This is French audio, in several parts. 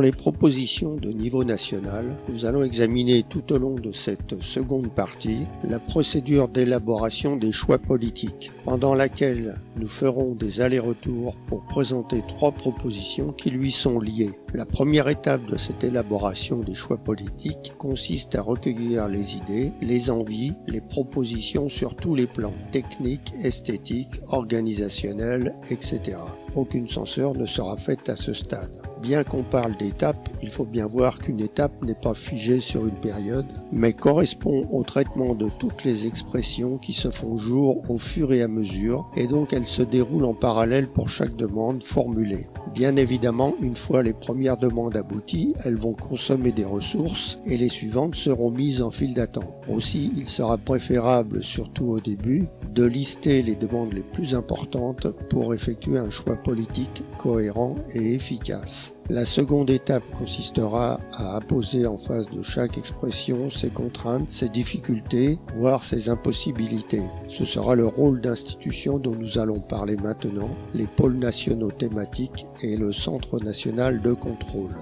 les propositions de niveau national, nous allons examiner tout au long de cette seconde partie la procédure d'élaboration des choix politiques, pendant laquelle nous ferons des allers-retours pour présenter 3 propositions qui lui sont liées. La première étape de cette élaboration des choix politiques consiste à recueillir les idées, les envies, les propositions sur tous les plans, techniques, esthétiques, organisationnels, etc. Aucune censure ne sera faite à ce stade. Bien qu'on parle d'étapes, il faut bien voir qu'une étape n'est pas figée sur une période, mais correspond au traitement de toutes les expressions qui se font jour au fur et à mesure, et donc elles se déroulent en parallèle pour chaque demande formulée. Bien évidemment, une fois les premières demandes abouties, elles vont consommer des ressources et les suivantes seront mises en file d'attente. Aussi, il sera préférable, surtout au début, de lister les demandes les plus importantes pour effectuer un choix politique cohérent et efficace. La seconde étape consistera à apposer en face de chaque expression ses contraintes, ses difficultés, voire ses impossibilités. Ce sera le rôle d'institution dont nous allons parler maintenant, les pôles nationaux thématiques et le Centre national de contrôle.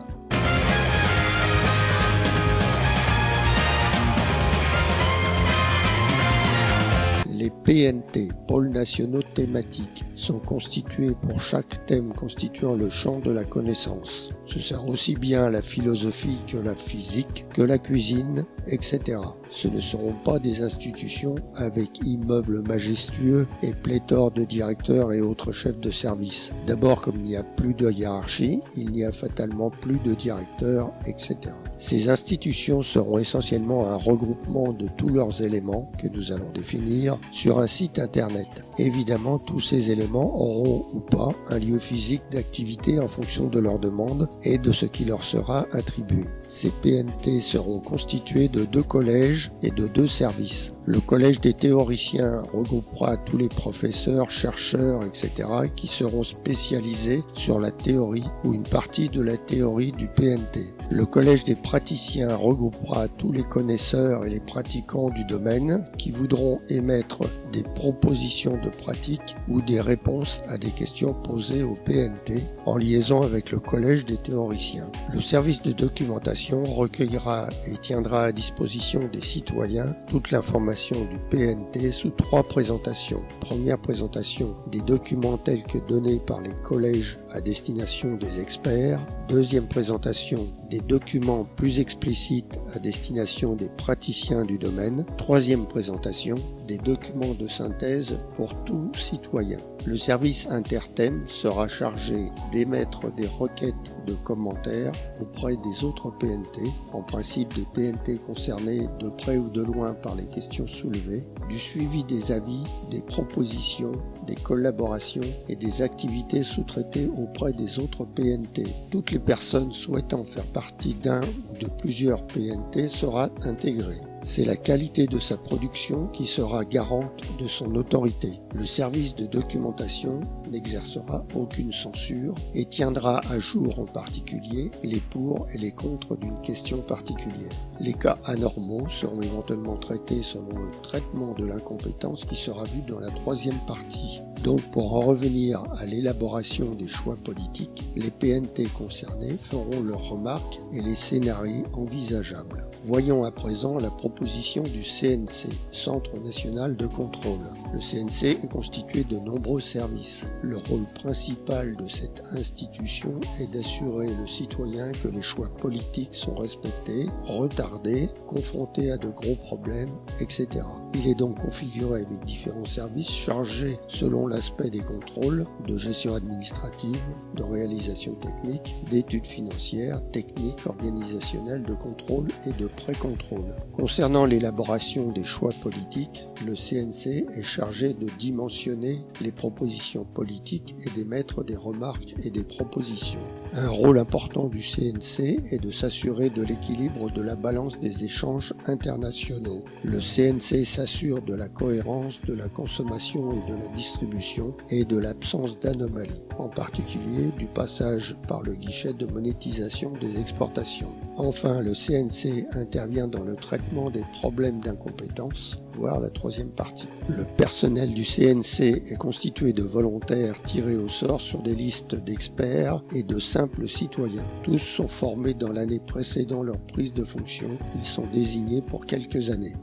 Les PNT, pôles nationaux thématiques, sont constitués pour chaque thème constituant le champ de la connaissance. Ce sert aussi bien la philosophie que la physique, que la cuisine, etc. Ce ne seront pas des institutions avec immeubles majestueux et pléthore de directeurs et autres chefs de service. D'abord, comme il n'y a plus de hiérarchie, il n'y a fatalement plus de directeurs, etc. Ces institutions seront essentiellement un regroupement de tous leurs éléments que nous allons définir sur un site internet. Évidemment, tous ces éléments auront ou pas un lieu physique d'activité en fonction de leur demande et de ce qui leur sera attribué. Ces PNT seront constitués de 2 collèges et de 2 services. Le collège des théoriciens regroupera tous les professeurs, chercheurs, etc. qui seront spécialisés sur la théorie ou une partie de la théorie du PNT. Le collège des praticiens regroupera tous les connaisseurs et les pratiquants du domaine qui voudront émettre des propositions de pratique ou des réponses à des questions posées au PNT en liaison avec le collège des théoriciens. Le service de documentation recueillera et tiendra à disposition des citoyens toute l'information du PNT sous 3 présentations. Première présentation, des documents tels que donnés par les collèges à destination des experts. Deuxième présentation, des documents plus explicites à destination des praticiens du domaine. Troisième présentation, des documents de synthèse pour tout citoyen. Le service interthème sera chargé d'émettre des requêtes de commentaires auprès des autres PNT, en principe des PNT concernés de près ou de loin par les questions soulevées, du suivi des avis, des propositions, des collaborations et des activités sous-traitées auprès des autres PNT. Toutes les personnes souhaitant faire partie d'un ou de plusieurs PNT sera intégrée. C'est la qualité de sa production qui sera garante de son autorité. Le service de documentation n'exercera aucune censure et tiendra à jour en particulier les pour et les contre d'une question particulière. Les cas anormaux seront éventuellement traités selon le traitement de l'incompétence qui sera vu dans la 3e partie. Donc pour en revenir à l'élaboration des choix politiques, les PNT concernés feront leurs remarques et les scénarios envisageables. Voyons à présent la proposition du CNC, Centre national de contrôle. Le CNC est constitué de nombreux services. Le rôle principal de cette institution est d'assurer le citoyen que les choix politiques sont respectés, retardés, confrontés à de gros problèmes, etc. Il est donc configuré avec différents services chargés selon l'aspect des contrôles, de gestion administrative, de réalisation technique, d'études financières, techniques, organisationnelles, de contrôle et de pré-contrôle. Concernant l'élaboration des choix politiques, le CNC est chargé de dimensionner les propositions politiques et d'émettre des remarques et des propositions. Un rôle important du CNC est de s'assurer de l'équilibre de la balance des échanges internationaux. Le CNC s'assure de la cohérence de la consommation et de la distribution et de l'absence d'anomalies, en particulier du passage par le guichet de monétisation des exportations. Enfin, le CNC intervient dans le traitement des problèmes d'incompétence voire la troisième partie. Le personnel du CNC est constitué de volontaires tirés au sort sur des listes d'experts et de simples citoyens. Tous sont formés dans l'année précédant leur prise de fonction. Ils sont désignés pour quelques années.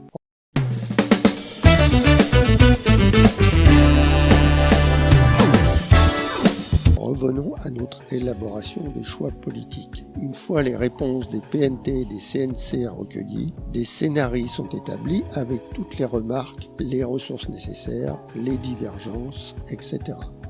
Revenons à notre élaboration des choix politiques. Une fois les réponses des PNT et des CNC recueillies, des scénarios sont établis avec toutes les remarques, les ressources nécessaires, les divergences, etc.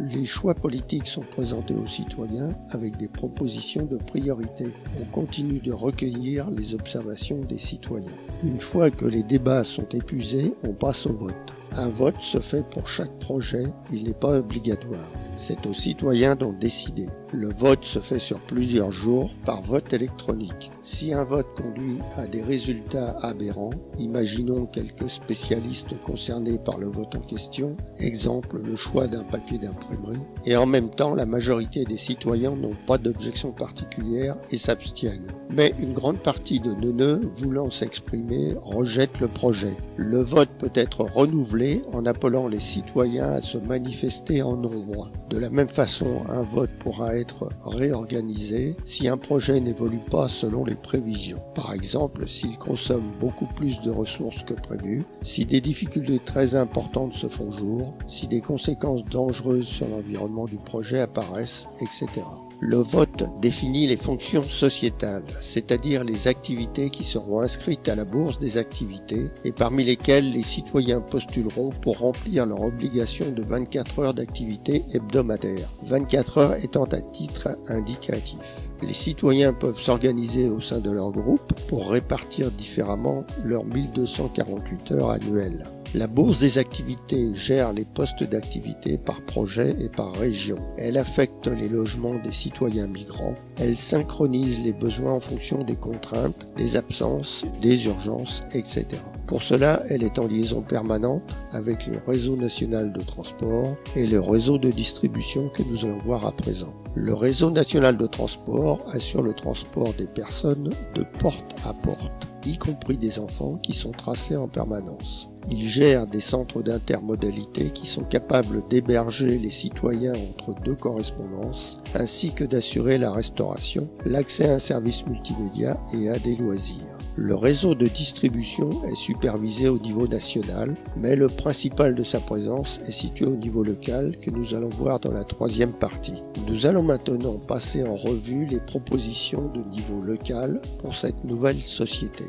Les choix politiques sont présentés aux citoyens avec des propositions de priorité. On continue de recueillir les observations des citoyens. Une fois que les débats sont épuisés, on passe au vote. Un vote se fait pour chaque projet, il n'est pas obligatoire. C'est aux citoyens d'en décider. Le vote se fait sur plusieurs jours par vote électronique. Si un vote conduit à des résultats aberrants, imaginons quelques spécialistes concernés par le vote en question, exemple le choix d'un papier d'imprimerie, et en même temps la majorité des citoyens n'ont pas d'objection particulière et s'abstiennent. Mais une grande partie de neuneux voulant s'exprimer rejette le projet. Le vote peut être renouvelé en appelant les citoyens à se manifester en nombre. De la même façon, un vote pourra être réorganisé si un projet n'évolue pas selon les prévisions. Par exemple, s'il consomme beaucoup plus de ressources que prévu, si des difficultés très importantes se font jour, si des conséquences dangereuses sur l'environnement du projet apparaissent, etc. Le vote définit les fonctions sociétales, c'est-à-dire les activités qui seront inscrites à la bourse des activités et parmi lesquelles les citoyens postuleront pour remplir leur obligation de 24 heures d'activité hebdomadaire, 24 heures étant à titre indicatif. Les citoyens peuvent s'organiser au sein de leur groupe pour répartir différemment leurs 1248 heures annuelles. La bourse des activités gère les postes d'activité par projet et par région. Elle affecte les logements des citoyens migrants. Elle synchronise les besoins en fonction des contraintes, des absences, des urgences, etc. Pour cela, elle est en liaison permanente avec le réseau national de transport et le réseau de distribution que nous allons voir à présent. Le réseau national de transport assure le transport des personnes de porte à porte, y compris des enfants qui sont tracés en permanence. Il gère des centres d'intermodalité qui sont capables d'héberger les citoyens entre deux correspondances, ainsi que d'assurer la restauration, l'accès à un service multimédia et à des loisirs. Le réseau de distribution est supervisé au niveau national, mais le principal de sa présence est situé au niveau local que nous allons voir dans la troisième partie. Nous allons maintenant passer en revue les propositions de niveau local pour cette nouvelle société.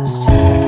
Last